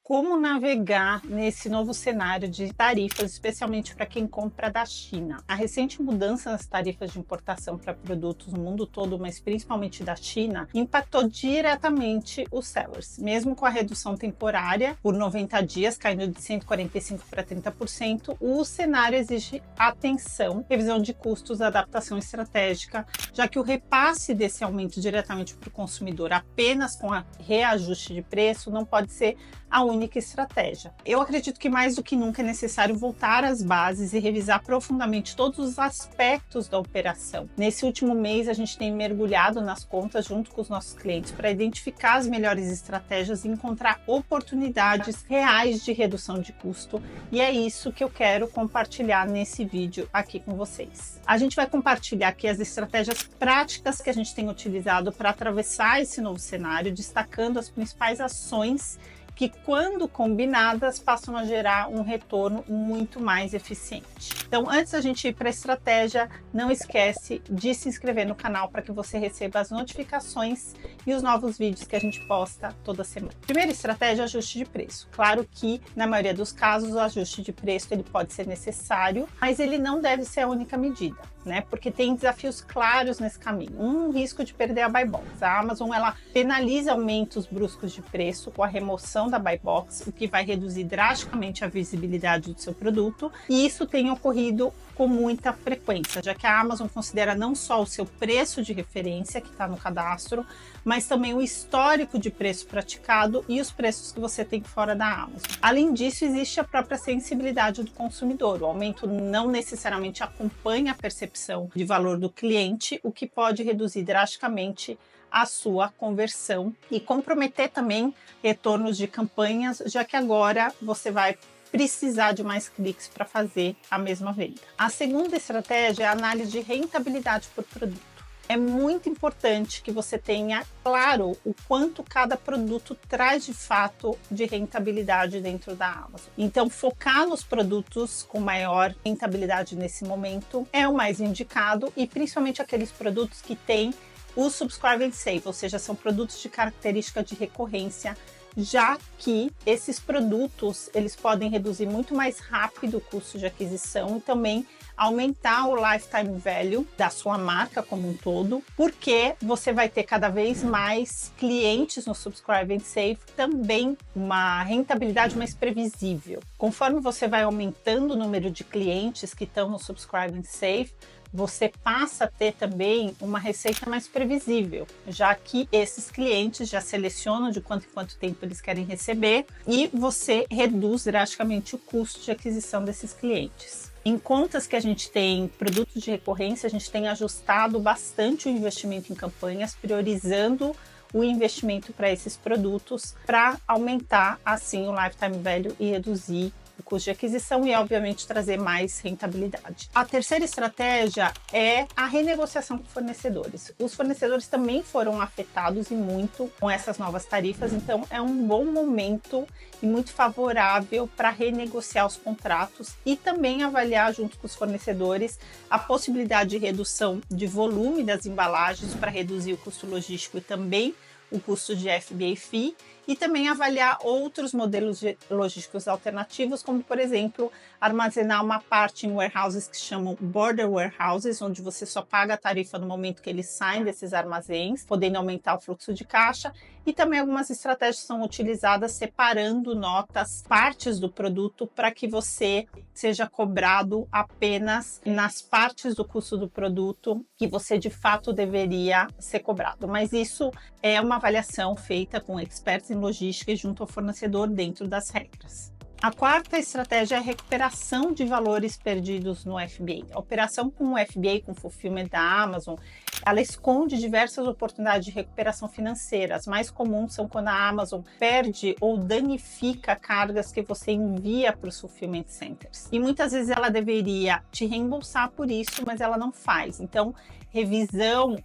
Como navegar nesse novo cenário de tarifas, especialmente para quem compra da China. A recente mudança nas tarifas de importação para produtos no mundo todo, mas principalmente da China, impactou diretamente os sellers. Mesmo com a redução temporária por 90 dias, caindo de 145% para 30%, o cenário exige atenção, revisão de custos, adaptação estratégica, já que o repasse desse aumento diretamente para o consumidor apenas com a reajuste de preço não pode ser a única estratégia. Eu acredito que mais do que nunca é necessário voltar às bases e revisar profundamente todos os aspectos da operação. Nesse último mês, a gente tem mergulhado nas contas junto com os nossos clientes para identificar as melhores estratégias e encontrar oportunidades reais de redução de custo, e é isso que eu quero compartilhar nesse vídeo aqui com vocês. A gente vai compartilhar aqui as estratégias práticas que a gente tem utilizado para atravessar esse novo cenário, destacando as principais ações que, quando combinadas, passam a gerar um retorno muito mais eficiente. Então, antes da gente ir para a estratégia, não esquece de se inscrever no canal para que você receba as notificações e os novos vídeos que a gente posta toda semana. Primeira estratégia, ajuste de preço. Claro que, na maioria dos casos, o ajuste de preço ele pode ser necessário, mas ele não deve ser a única medida, né? Porque tem desafios claros nesse caminho. Um risco de perder a buy box. A Amazon ela penaliza aumentos bruscos de preço com a remoção da buy box, o que vai reduzir drasticamente a visibilidade do seu produto, e isso tem ocorrido com muita frequência, já que a Amazon considera não só o seu preço de referência que está no cadastro, mas também o histórico de preço praticado e os preços que você tem fora da Amazon. Além disso, existe a própria sensibilidade do consumidor. O aumento não necessariamente acompanha a percepção de valor do cliente, o que pode reduzir drasticamente a sua conversão e comprometer também retornos de campanhas, já que agora você vai precisar de mais cliques para fazer a mesma venda. A segunda estratégia é a análise de rentabilidade por produto. É muito importante que você tenha claro o quanto cada produto traz de fato de rentabilidade dentro da Amazon. Então, focar nos produtos com maior rentabilidade nesse momento é o mais indicado, e principalmente aqueles produtos que têm o Subscribe and Save, ou seja, são produtos de característica de recorrência, já que esses produtos eles podem reduzir muito mais rápido o custo de aquisição e também aumentar o lifetime value da sua marca como um todo, porque você vai ter cada vez mais clientes no Subscribe and Save, também uma rentabilidade mais previsível. Conforme você vai aumentando o número de clientes que estão no Subscribe and Save, você passa a ter também uma receita mais previsível, já que esses clientes já selecionam de quanto em quanto tempo eles querem receber e você reduz drasticamente o custo de aquisição desses clientes. Em contas que a gente tem produtos de recorrência, a gente tem ajustado bastante o investimento em campanhas, priorizando o investimento para esses produtos para aumentar assim o lifetime value e reduzir o custo de aquisição e, obviamente, trazer mais rentabilidade. A terceira estratégia é a renegociação com fornecedores. Os fornecedores também foram afetados e muito com essas novas tarifas, então é um bom momento e muito favorável para renegociar os contratos e também avaliar junto com os fornecedores a possibilidade de redução de volume das embalagens para reduzir o custo logístico e também o custo de FBA Fee, e também avaliar outros modelos logísticos alternativos, como, por exemplo, armazenar uma parte em warehouses que chamam border warehouses, onde você só paga a tarifa no momento que eles saem desses armazéns, podendo aumentar o fluxo de caixa, e também algumas estratégias são utilizadas separando notas, partes do produto, para que você seja cobrado apenas nas partes do custo do produto que você de fato deveria ser cobrado. Mas isso é uma avaliação feita com experts em logística e junto ao fornecedor dentro das regras. A quarta estratégia é a recuperação de valores perdidos no FBA. A operação com o FBA, com o fulfillment da Amazon, ela esconde diversas oportunidades de recuperação financeira. As mais comuns são quando a Amazon perde ou danifica cargas que você envia para os fulfillment centers. E muitas vezes ela deveria te reembolsar por isso, mas ela não faz. Então, revisão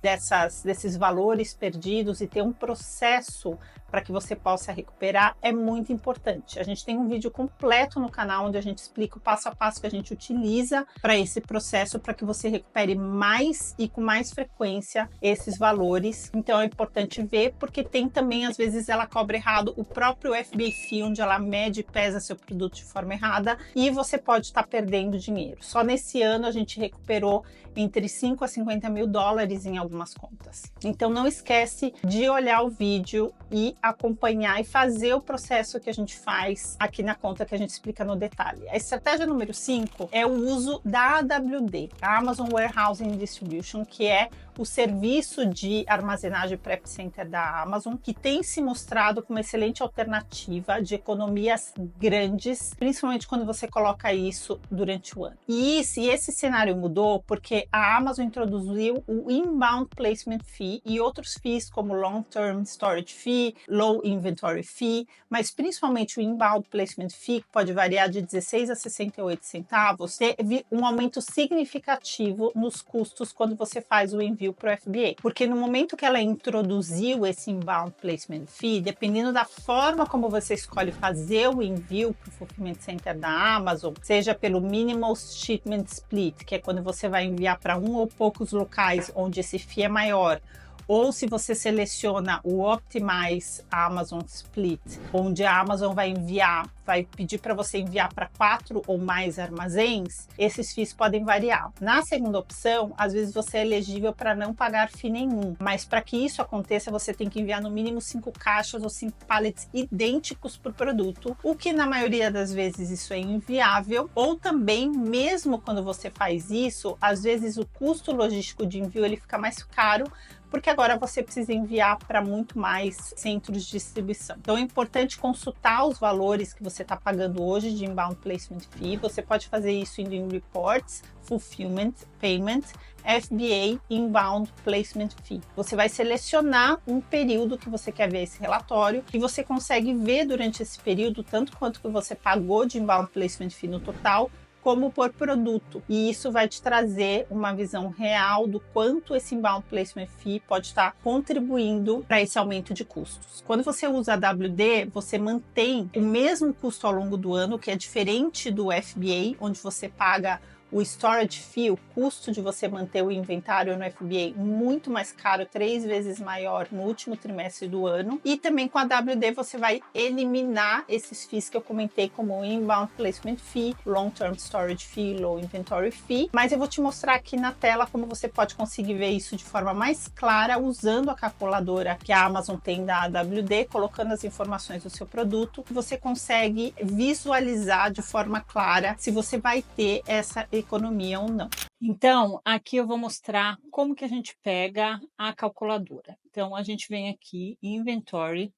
desses valores perdidos e ter um processo para que você possa recuperar é muito importante. A gente tem um vídeo completo no canal onde a gente explica o passo a passo que a gente utiliza para esse processo, para que você recupere mais e com mais frequência esses valores. Então é importante ver, porque tem também, às vezes, ela cobra errado o próprio FBA Fee, onde ela mede e pesa seu produto de forma errada, e você pode estar perdendo dinheiro. Só nesse ano a gente recuperou entre 5 a 50 mil dólares em algumas contas. Então não esquece de olhar o vídeo e acompanhar e fazer o processo que a gente faz aqui na conta, que a gente explica no detalhe. A estratégia número 5 é o uso da AWD, a Amazon Warehousing Distribution, que é o serviço de armazenagem Prep Center da Amazon, que tem se mostrado como uma excelente alternativa de economias grandes, principalmente quando você coloca isso durante o ano. E esse cenário mudou porque a Amazon introduziu o Inbound Placement Fee e outros fees como Long Term Storage Fee, Low Inventory Fee, mas principalmente o Inbound Placement Fee, que pode variar de 16 a 68 centavos, teve um aumento significativo nos custos quando você faz o envio para o FBA, porque no momento que ela introduziu esse Inbound Placement Fee, dependendo da forma como você escolhe fazer o envio para o Fulfillment Center da Amazon, seja pelo Minimal Shipment Split, que é quando você vai enviar para um ou poucos locais onde esse fee é maior, ou se você seleciona o Optimize Amazon Split, onde a Amazon vai pedir para você enviar para 4 ou mais armazéns, esses fees podem variar. Na segunda opção, às vezes você é elegível para não pagar fee nenhum, mas para que isso aconteça, você tem que enviar no mínimo 5 caixas ou 5 pallets idênticos por produto, o que na maioria das vezes isso é inviável, ou também, mesmo quando você faz isso, às vezes o custo logístico de envio ele fica mais caro, porque agora você precisa enviar para muito mais centros de distribuição. Então é importante consultar os valores que você está pagando hoje de Inbound Placement Fee. Você pode fazer isso indo em Reports, Fulfillment, Payment, FBA, Inbound Placement Fee. Você vai selecionar um período que você quer ver esse relatório e você consegue ver durante esse período tanto quanto que você pagou de Inbound Placement Fee no total, como por produto. E isso vai te trazer uma visão real do quanto esse Inbound Placement Fee pode estar contribuindo para esse aumento de custos. Quando você usa a WD, você mantém o mesmo custo ao longo do ano, que é diferente do FBA, onde você paga o storage fee, o custo de você manter o inventário no FBA, muito mais caro, 3 vezes maior no último trimestre do ano. E também com a WD você vai eliminar esses fees que eu comentei, como o Inbound Placement Fee, Long Term Storage Fee, Low Inventory Fee. Mas eu vou te mostrar aqui na tela como você pode conseguir ver isso de forma mais clara usando a calculadora que a Amazon tem da AWD, colocando as informações do seu produto. Você consegue visualizar de forma clara se você vai ter essa economia ou não. Então, aqui eu vou mostrar como que a gente pega a calculadora. Então, a gente vem aqui em Inventory,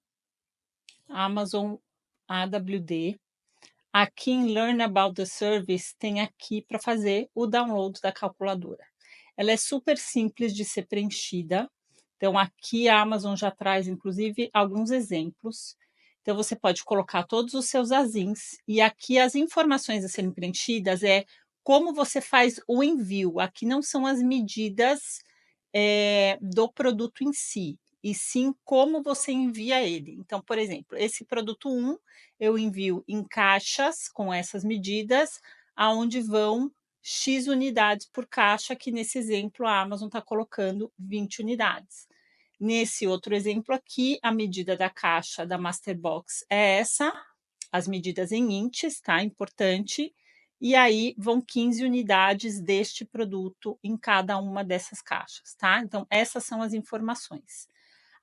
Amazon AWD. Aqui em Learn About the Service, tem aqui para fazer o download da calculadora. Ela é super simples de ser preenchida. Então, aqui a Amazon já traz, inclusive, alguns exemplos. Então, você pode colocar todos os seus ASINs. E aqui as informações a serem preenchidas é como você faz o envio. Aqui não são as medidas do produto em si, e sim como você envia ele. Então, por exemplo, esse produto 1, eu envio em caixas com essas medidas, aonde vão X unidades por caixa, que nesse exemplo a Amazon está colocando 20 unidades. Nesse outro exemplo aqui, a medida da caixa da Masterbox é essa, as medidas em inches, tá? Importante. E aí vão 15 unidades deste produto em cada uma dessas caixas, tá? Então, essas são as informações.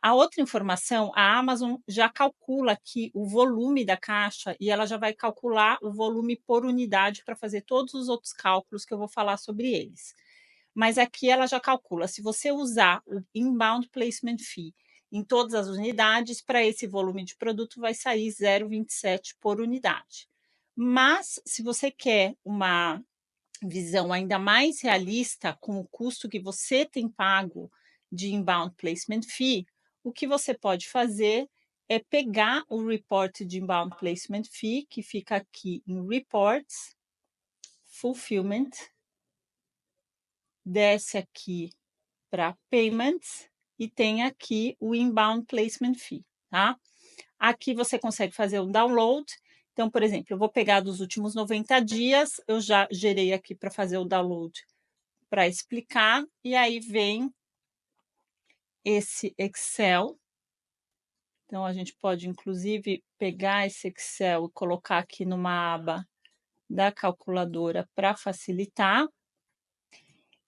A outra informação, a Amazon já calcula aqui o volume da caixa e ela já vai calcular o volume por unidade para fazer todos os outros cálculos que eu vou falar sobre eles. Mas aqui ela já calcula, se você usar o Inbound Placement Fee em todas as unidades, para esse volume de produto vai sair 0,27 por unidade. Mas, se você quer uma visão ainda mais realista com o custo que você tem pago de Inbound Placement Fee, o que você pode fazer é pegar o report de Inbound Placement Fee, que fica aqui em Reports, Fulfillment, desce aqui para Payments e tem aqui o Inbound Placement Fee, tá? Aqui você consegue fazer um download. Então, por exemplo, eu vou pegar dos últimos 90 dias, eu já gerei aqui para fazer o download para explicar, e aí vem esse Excel. Então, a gente pode, inclusive, pegar esse Excel e colocar aqui numa aba da calculadora para facilitar.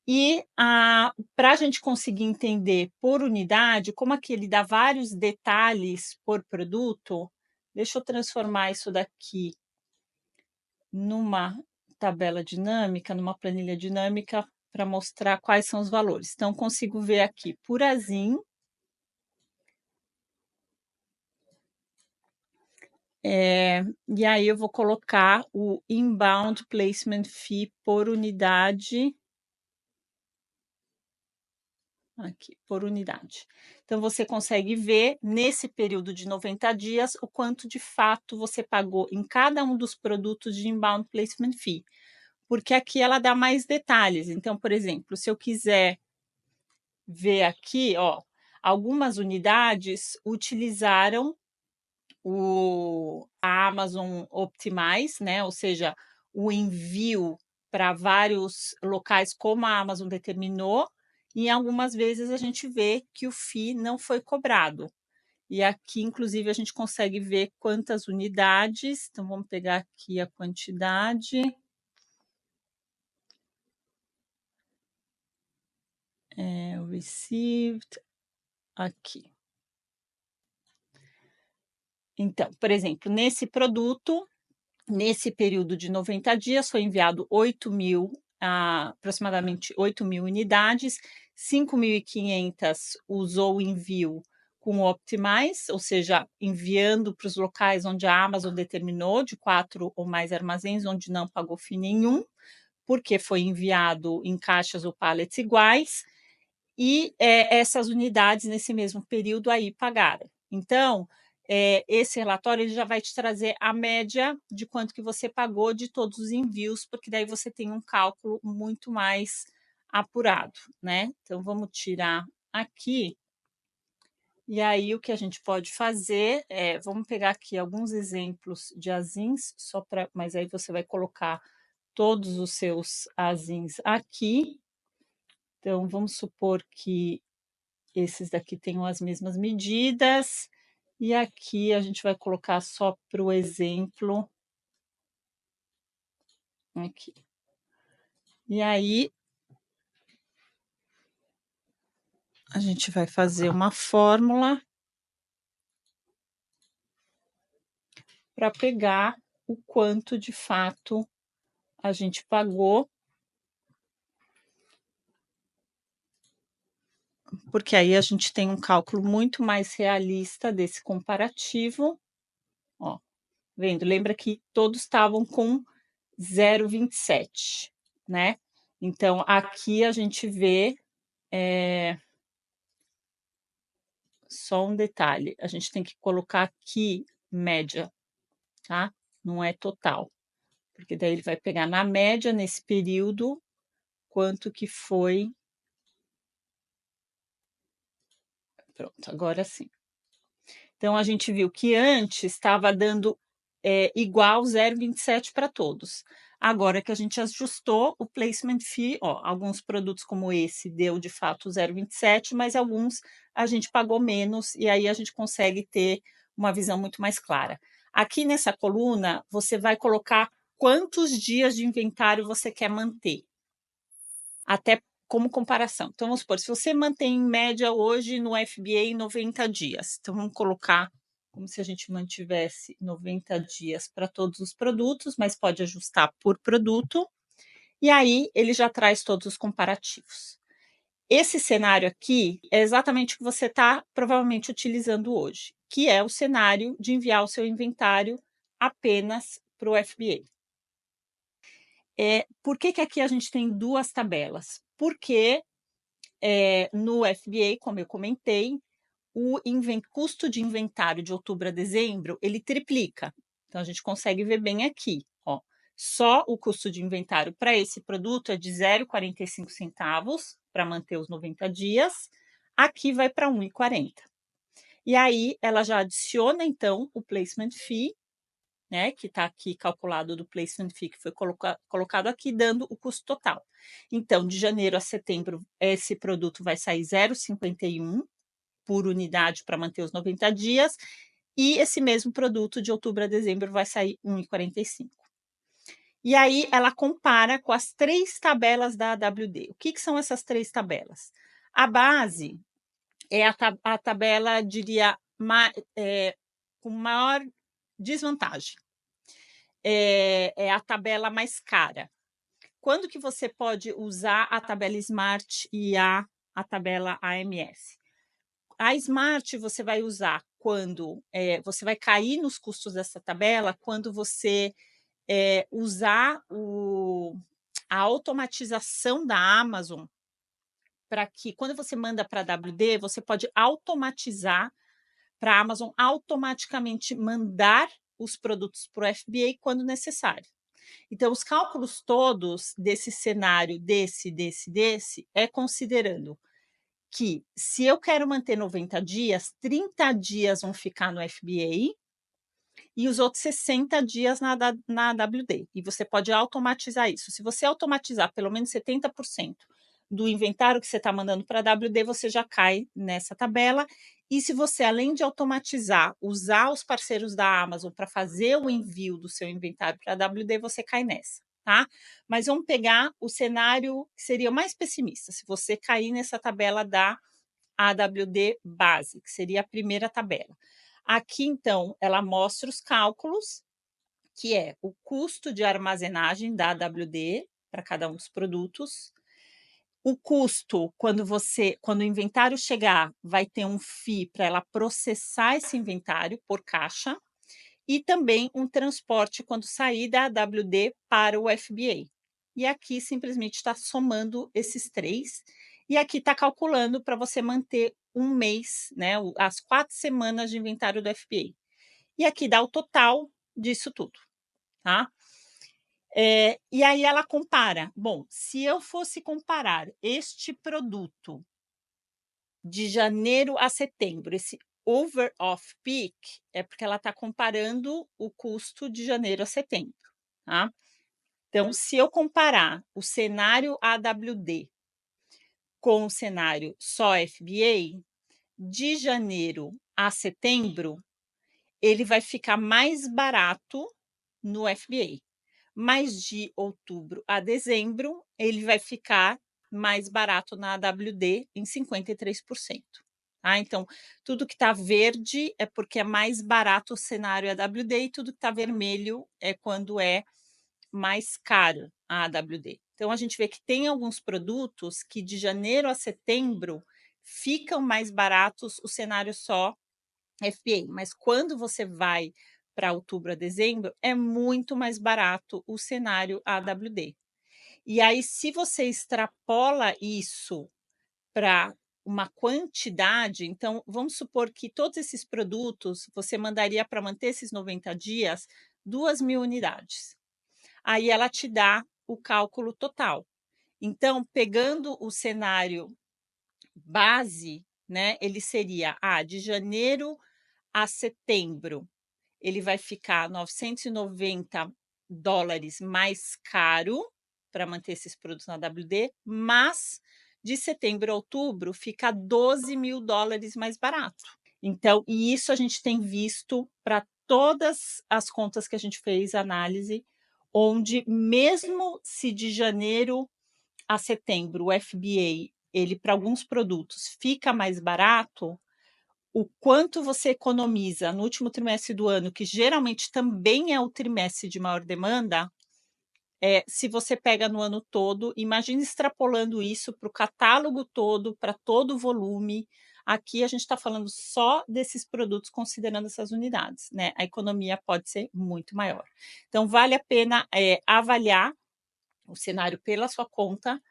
E para a gente conseguir entender por unidade, como aqui ele dá vários detalhes por produto, deixa eu transformar isso daqui numa tabela dinâmica, numa planilha dinâmica, para mostrar quais são os valores. Então, consigo ver aqui por ASIN, e aí eu vou colocar o Inbound Placement Fee por unidade, aqui, por unidade. Então, você consegue ver, nesse período de 90 dias, o quanto de fato você pagou em cada um dos produtos de Inbound Placement Fee. Porque aqui ela dá mais detalhes. Então, por exemplo, se eu quiser ver aqui, ó, algumas unidades utilizaram a Amazon Optimize, né? Ou seja, o envio para vários locais como a Amazon determinou, e algumas vezes a gente vê que o FII não foi cobrado. E aqui, inclusive, a gente consegue ver quantas unidades. Então, vamos pegar aqui a quantidade. Received, aqui. Então, por exemplo, nesse produto, nesse período de 90 dias, foi enviado 8.000, aproximadamente 8.000 unidades, 5.500 usou o envio com o Optimize, ou seja, enviando para os locais onde a Amazon determinou, de 4 ou mais armazéns, onde não pagou FII nenhum, porque foi enviado em caixas ou pallets iguais, e essas unidades, nesse mesmo período, aí pagaram. Então, esse relatório ele já vai te trazer a média de quanto que você pagou de todos os envios, porque daí você tem um cálculo muito mais apurado, né? Então, vamos tirar aqui. E aí, o que a gente pode fazer vamos pegar aqui alguns exemplos de ASINs, mas aí você vai colocar todos os seus ASINs aqui. Então, vamos supor que esses daqui tenham as mesmas medidas, e aqui a gente vai colocar só para o exemplo. Aqui. E aí, a gente vai fazer uma fórmula para pegar o quanto de fato a gente pagou, porque aí a gente tem um cálculo muito mais realista desse comparativo. Ó, vendo? Lembra que todos estavam com 0,27, né? Então, aqui a gente vê só um detalhe, a gente tem que colocar aqui média, tá? Não é total, porque daí ele vai pegar na média, nesse período, quanto que foi. Pronto, agora sim. Então, a gente viu que antes estava dando igual 0,27 para todos. Agora que a gente ajustou o placement fee, ó, alguns produtos como esse deu de fato 0,27, mas alguns a gente pagou menos, e aí a gente consegue ter uma visão muito mais clara. Aqui nessa coluna, você vai colocar quantos dias de inventário você quer manter, até como comparação. Então, vamos supor, se você mantém em média hoje no FBA 90 dias, então vamos colocar como se a gente mantivesse 90 dias para todos os produtos, mas pode ajustar por produto, e aí ele já traz todos os comparativos. Esse cenário aqui é exatamente o que você está provavelmente utilizando hoje, que é o cenário de enviar o seu inventário apenas para o FBA. Por que aqui a gente tem duas tabelas? Porque no FBA, como eu comentei, o custo de inventário de outubro a dezembro, ele triplica. Então, a gente consegue ver bem aqui, ó. Só o custo de inventário para esse produto é de 0,45 centavos para manter os 90 dias, aqui vai para 1,40. E aí ela já adiciona, então, o placement fee, né, que está aqui calculado do placement fee, que foi colocado aqui, dando o custo total. Então, de janeiro a setembro, esse produto vai sair 0,51 por unidade para manter os 90 dias, e esse mesmo produto de outubro a dezembro vai sair 1,45. E aí ela compara com as 3 tabelas da AWD. O que são essas 3 tabelas? A base é a tabela, diria, com maior desvantagem. É a tabela mais cara. Quando que você pode usar a tabela Smart e a tabela AMS? A Smart você vai usar quando você vai cair nos custos dessa tabela quando você usar a automatização da Amazon, para que quando você manda para a WD, você pode automatizar para a Amazon automaticamente mandar os produtos para o FBA quando necessário. Então, os cálculos todos desse cenário, desse, é considerando que se eu quero manter 90 dias, 30 dias vão ficar no FBA e os outros 60 dias na AWD. E você pode automatizar isso. Se você automatizar pelo menos 70% do inventário que você está mandando para a WD, você já cai nessa tabela. E se você, além de automatizar, usar os parceiros da Amazon para fazer o envio do seu inventário para a WD, você cai nessa, tá? Mas vamos pegar o cenário que seria o mais pessimista, se você cair nessa tabela da AWD base, que seria a primeira tabela. Aqui, então, ela mostra os cálculos, que é o custo de armazenagem da AWD para cada um dos produtos. O custo, quando o inventário chegar, vai ter um FII para ela processar esse inventário por caixa, e também um transporte quando sair da AWD para o FBA. E aqui simplesmente está somando esses 3, e aqui está calculando para você manter um mês, né, as 4 semanas de inventário do FBA. E aqui dá o total disso tudo, tá? E aí ela compara. Bom, se eu fosse comparar este produto de janeiro a setembro, esse over off peak, é porque ela está comparando o custo de janeiro a setembro, tá? Então, se eu comparar o cenário AWD com o cenário só FBA, de janeiro a setembro, ele vai ficar mais barato no FBA. Mas de outubro a dezembro, ele vai ficar mais barato na AWD em 53%. Tá? Então, tudo que está verde é porque é mais barato o cenário AWD e tudo que está vermelho é quando é mais caro a AWD. Então, a gente vê que tem alguns produtos que de janeiro a setembro ficam mais baratos o cenário só FBA, mas quando você vai para outubro a dezembro, é muito mais barato o cenário AWD. E aí, se você extrapola isso para uma quantidade, então vamos supor que todos esses produtos você mandaria para manter esses 90 dias 2.000 unidades. Aí ela te dá o cálculo total. Então, pegando o cenário base, né, ele seria de janeiro a setembro, ele vai ficar $990 mais caro para manter esses produtos na WD, mas de setembro a outubro fica $12.000 mais barato. Então, e isso a gente tem visto para todas as contas que a gente fez análise, onde mesmo se de janeiro a setembro o FBA, ele para alguns produtos fica mais barato, o quanto você economiza no último trimestre do ano, que geralmente também é o trimestre de maior demanda, se você pega no ano todo, imagine extrapolando isso para o catálogo todo, para todo o volume. Aqui a gente está falando só desses produtos, considerando essas unidades, né? A economia pode ser muito maior. Então, vale a pena avaliar o cenário pela sua conta,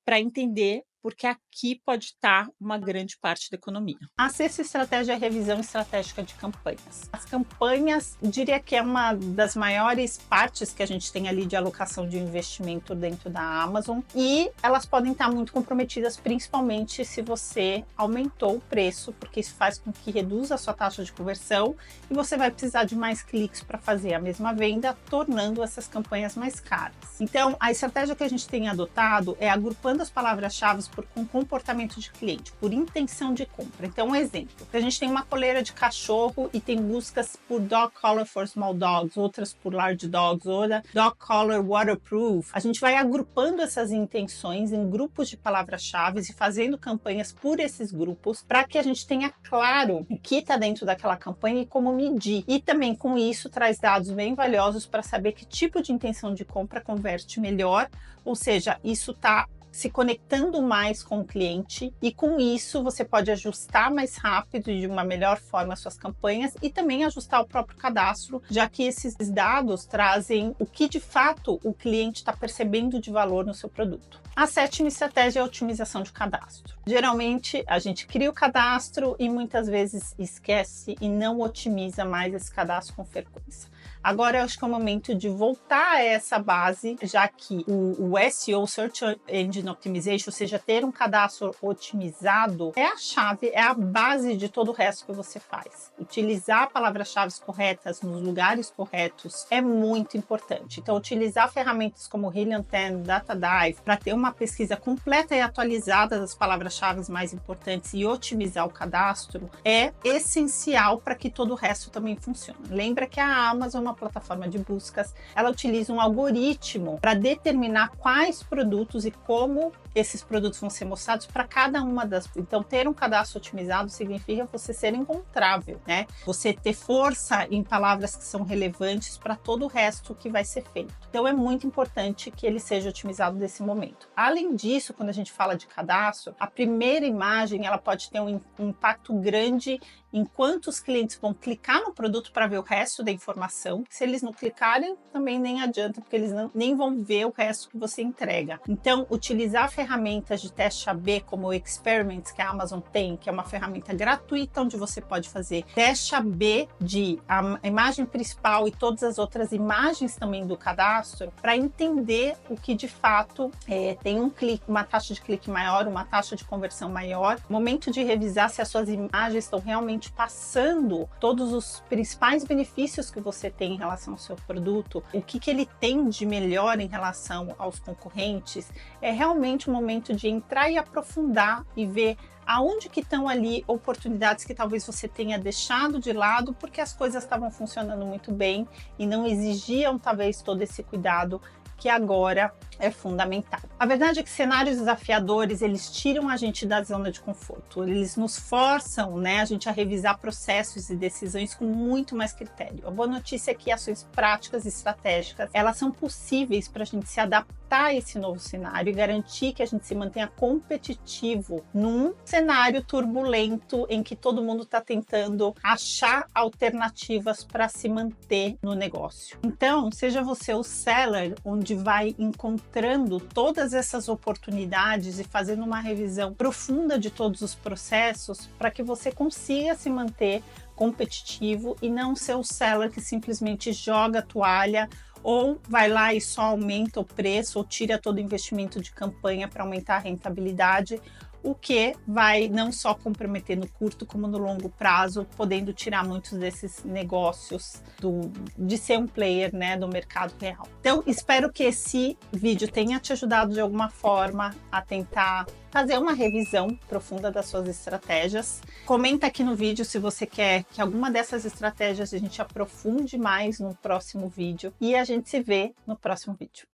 para entender porque aqui pode estar uma grande parte da economia. A sexta estratégia é a revisão estratégica de campanhas. As campanhas, eu diria que é uma das maiores partes que a gente tem ali de alocação de investimento dentro da Amazon, e elas podem estar muito comprometidas, principalmente se você aumentou o preço, porque isso faz com que reduza a sua taxa de conversão e você vai precisar de mais cliques para fazer a mesma venda, tornando essas campanhas mais caras. Então, a estratégia que a gente tem adotado é agrupando as palavras-chave por comportamento de cliente, por intenção de compra. Então, um exemplo, a gente tem uma coleira de cachorro e tem buscas por dog collar for small dogs, outras por large dogs, outra dog collar waterproof. A gente vai agrupando essas intenções em grupos de palavras-chave e fazendo campanhas por esses grupos para que a gente tenha claro o que está dentro daquela campanha e como medir. E também com isso traz dados bem valiosos para saber que tipo de intenção de compra converte melhor, ou seja, isso está se conectando mais com o cliente, e com isso você pode ajustar mais rápido e de uma melhor forma as suas campanhas e também ajustar o próprio cadastro, já que esses dados trazem o que de fato o cliente está percebendo de valor no seu produto. A sétima estratégia é a otimização de cadastro. Geralmente a gente cria o cadastro e muitas vezes esquece e não otimiza mais esse cadastro com frequência. Agora eu acho que é o momento de voltar a essa base, já que o SEO, Search Engine Optimization, ou seja, ter um cadastro otimizado, é a chave, é a base de todo o resto que você faz. Utilizar palavras-chave corretas nos lugares corretos é muito importante. Então, utilizar ferramentas como Helium 10, DataDive, para ter uma pesquisa completa e atualizada das palavras-chave mais importantes e otimizar o cadastro é essencial para que todo o resto também funcione. Lembra que a Amazon é uma plataforma de buscas, ela utiliza um algoritmo para determinar quais produtos e como esses produtos vão ser mostrados para cada uma das. Então, ter um cadastro otimizado significa você ser encontrável, né? Você ter força em palavras que são relevantes para todo o resto que vai ser feito. Então, é muito importante que ele seja otimizado nesse momento. Além disso, quando a gente fala de cadastro, a primeira imagem ela pode ter um impacto grande em quantos clientes vão clicar no produto para ver o resto da informação. Se eles não clicarem, também nem adianta, porque eles nem vão ver o resto que você entrega. Então, utilizar ferramentas de teste AB, como o Experiments, que a Amazon tem, que é uma ferramenta gratuita, onde você pode fazer teste AB de a imagem principal e todas as outras imagens também do cadastro, para entender o que de fato tem um clique, uma taxa de clique maior, uma taxa de conversão maior. Momento de revisar se as suas imagens estão realmente passando todos os principais benefícios que você tem em relação ao seu produto, o que ele tem de melhor em relação aos concorrentes. É realmente um momento de entrar e aprofundar e ver aonde que estão ali oportunidades que talvez você tenha deixado de lado porque as coisas estavam funcionando muito bem e não exigiam talvez todo esse cuidado que agora é fundamental. A verdade é que cenários desafiadores, eles tiram a gente da zona de conforto, eles nos forçam, né, a gente a revisar processos e decisões com muito mais critério. A boa notícia é que ações práticas e estratégicas, elas são possíveis para a gente se adaptar a esse novo cenário e garantir que a gente se mantenha competitivo num cenário turbulento em que todo mundo está tentando achar alternativas para se manter no negócio. Então, seja você o seller, onde vai encontrando todas essas oportunidades e fazendo uma revisão profunda de todos os processos para que você consiga se manter competitivo e não ser o seller que simplesmente joga a toalha ou vai lá e só aumenta o preço ou tira todo o investimento de campanha para aumentar a rentabilidade, o que vai não só comprometer no curto como no longo prazo, podendo tirar muitos desses negócios de ser um player, né, do mercado real. Então, espero que esse vídeo tenha te ajudado de alguma forma a tentar fazer uma revisão profunda das suas estratégias. Comenta aqui no vídeo se você quer que alguma dessas estratégias a gente aprofunde mais no próximo vídeo e a gente se vê no próximo vídeo.